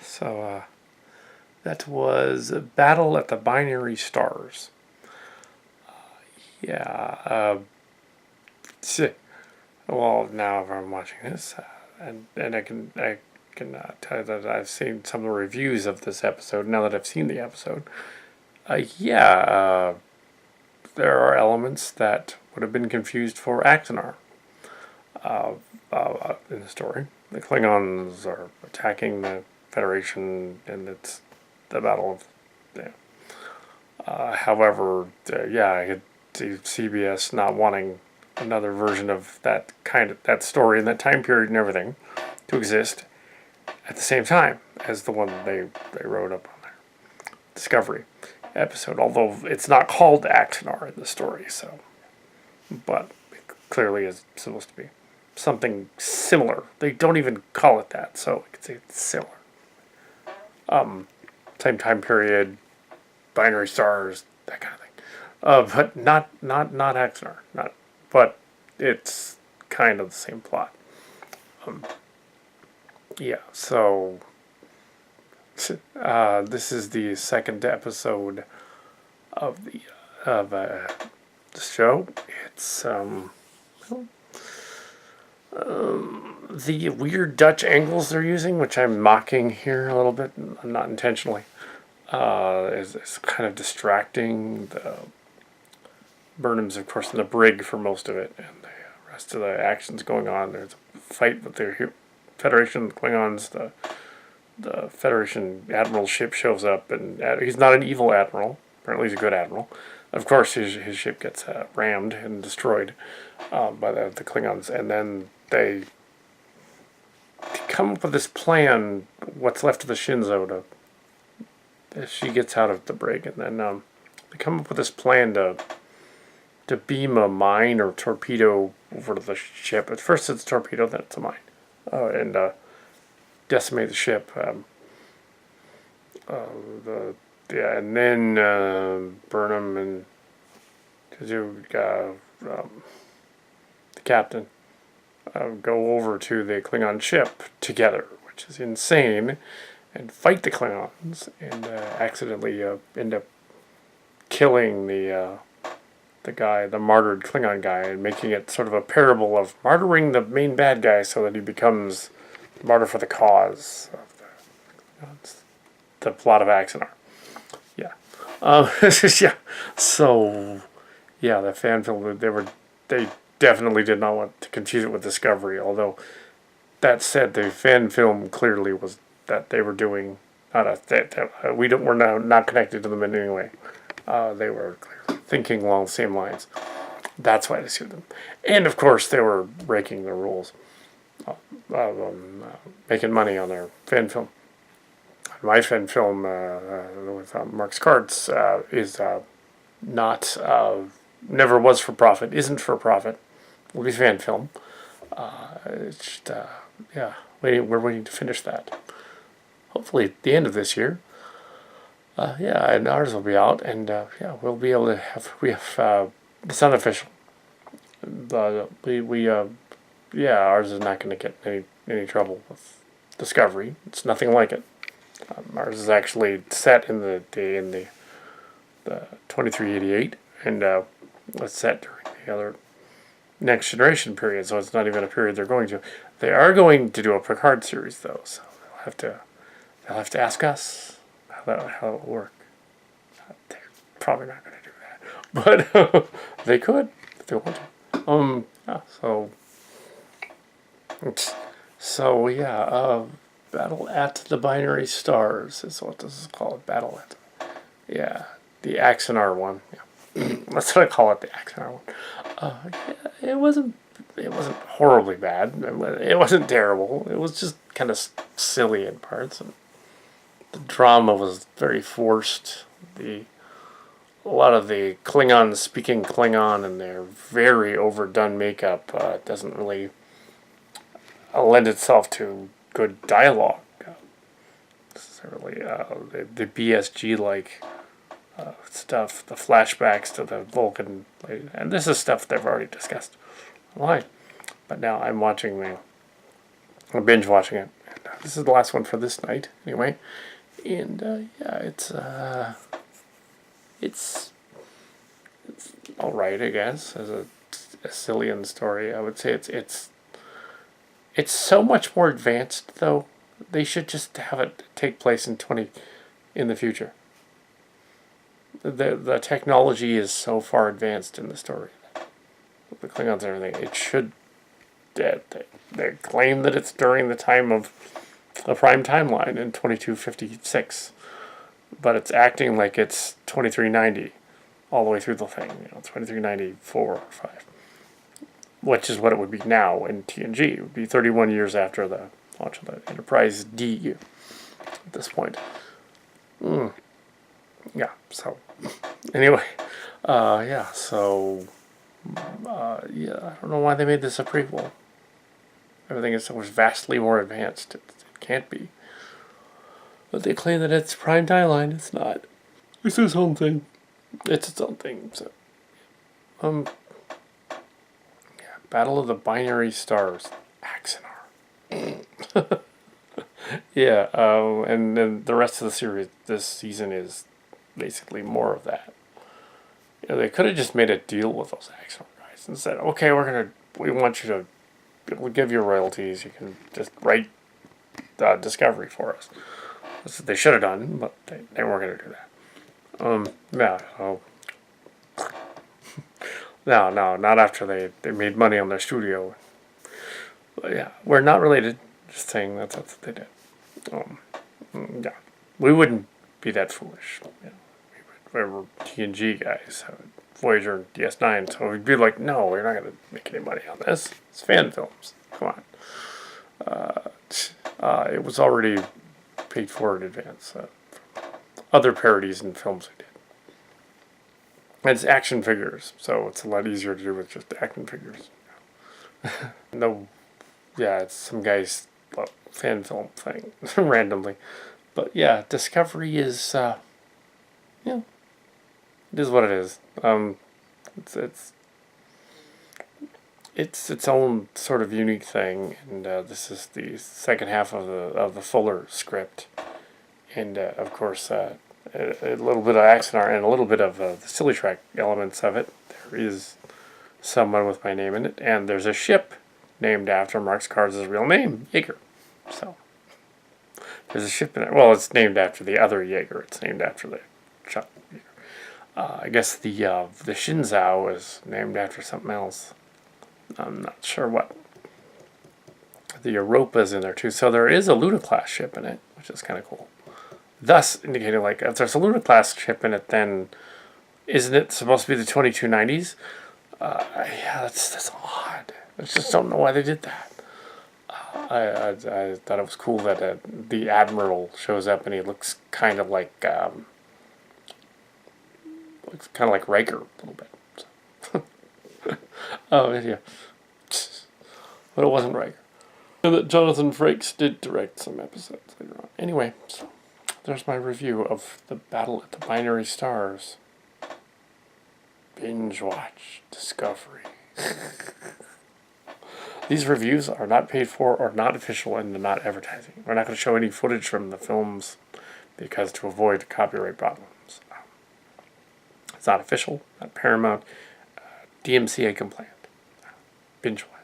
So that was Battle at the Binary Stars. Yeah. Well, now if I'm watching this, and I can tell you that I've seen some of the reviews of this episode. Now that I've seen the episode, yeah, there are elements that would have been confused for Axanar in the story. The Klingons are attacking the Federation, and it's the Battle of. Yeah. However, yeah, I could see CBS not wanting another version of that story and that time period and everything to exist at the same time as the one they wrote up on their Discovery episode. Although it's not called Axanar in the story, so but it clearly is supposed to be something similar. They don't even call it that, so I could say it's similar. Same time period, binary stars, that kind of thing. But not Axanar. Not, but it's kind of the same plot. Yeah. So this is the second episode of the show. It's the weird Dutch angles they're using, which I'm mocking here a little bit, not intentionally, is kind of distracting. The Burnham's, of course, in the brig for most of it, and the rest of the action's going on. There's a fight with the Federation, the Klingons. The Federation admiral ship shows up, and he's not an evil admiral. Apparently, he's a good admiral. Of course, his ship gets rammed and destroyed by the Klingons, and then they come up with this plan. What's left of the Shinzo she gets out of the brig, and then they come up with this plan to beam a mine or torpedo over to the ship. At first, it's a torpedo, then it's a mine, and decimate the ship. And then Burnham and the captain go over to the Klingon ship together, which is insane, and fight the Klingons, and accidentally end up killing the guy, the martyred Klingon guy, and making it sort of a parable of martyring the main bad guy so that he becomes martyr for the cause of the plot of Axanar. Yeah. Yeah. So, yeah, the fan film, they definitely did not want to confuse it with Discovery, although that said, the fan film clearly was that they were doing we're not connected to them in any way. They were clearly thinking along the same lines. That's why they sued them. And of course, they were breaking the rules, making money on their fan film. My fan film with Mark's Cards is not, never was for profit, isn't for profit. Will be fan film. It's just, yeah, we're waiting to finish that. Hopefully at the end of this year. Yeah, and ours will be out, and yeah, we'll be able to it's unofficial. But yeah, ours is not going to get any trouble with Discovery. It's nothing like it. Ours is actually set in the 2388, and it's set during the other Next Generation period, so it's not even a period they're going to. They are going to do a Picard series, though, so they'll have to ask us how it will work. They're probably not going to do that, but they could if they want to. Yeah, so yeah, Battle at the Binary Stars is what this is called. Battle at, yeah, the Axanar one. Yeah, that's what I call it, the Axanar one. Yeah, it wasn't horribly bad. It wasn't terrible. It was just kind of silly in parts, and the drama was very forced. A lot of the Klingons speaking Klingon and their very overdone makeup doesn't really lend itself to good dialogue. Necessarily, the BSG like stuff, the flashbacks to the Vulcan, and this is stuff they've already discussed online. But now I'm binge watching it, this is the last one for this night, anyway. And yeah, it's all right, I guess, as a Sicilian story. I would say it's so much more advanced, though. They should just have it take place in the future. The technology is so far advanced in the story. The Klingons and everything. It should. They claim that it's during the time of the prime timeline in 2256, but it's acting like it's 2390 all the way through the thing. 2394 or 5, which is what it would be now in TNG. It would be 31 years after the launch of the Enterprise D at this point. Yeah, so anyway, yeah, so yeah, I don't know why they made this a prequel. Everything is so vastly more advanced. It can't be. But they claim that it's prime timeline. It's not. It's its own thing. It's its own thing. So, yeah, Battle of the Binary Stars, Axanar. Yeah, and then the rest of the series this season is basically more of that. They could have just made a deal with those Axanar guys and said, okay, we want you to, we'll give you royalties. You can just write Discovery for us. That's what they should have done, but they weren't going to do that. Yeah. Oh. No, not after they made money on their studio. But yeah, we're not related. Just saying that's what they did. Yeah, we wouldn't be that foolish. We're TNG guys, Voyager and DS9, so we'd be like, no, we're not going to make any money on this. It's fan films. Come on. It was already paid for in advance. Other parodies and films we did. It's action figures, so it's a lot easier to do with just action figures. No, yeah, it's some guy's fan film thing, randomly. But yeah, Discovery is, yeah, it is what it is. It's its own sort of unique thing, and this is the second half of the Fuller script, and of course a little bit of Axanar and a little bit of the silly track elements of it. There is someone with my name in it, and there's a ship named after Mark Skars's real name, Jaeger. So there's a ship in it. Well, it's named after the other Jaeger. It's named after the Chuck Jaeger. I guess the Shinzao is named after something else. I'm not sure what. The Europa's in there too. So there is a Luna-class ship in it, which is kind of cool. Thus indicating, like, if there's a Luna-class ship in it, then isn't it supposed to be the 2290s? Yeah, that's odd. I just don't know why they did that. I thought it was cool that the Admiral shows up and he looks kind of like Riker a little bit. So. Oh yeah, but it wasn't Riker. And that Jonathan Frakes did direct some episodes later on. Anyway, so there's my review of the Battle at the Binary Stars. Binge watch Discovery. These reviews are not paid for or not official and not advertising. We're not going to show any footage from the films because to avoid copyright problems. It's not official, not Paramount. DMCA compliant. Binge watch.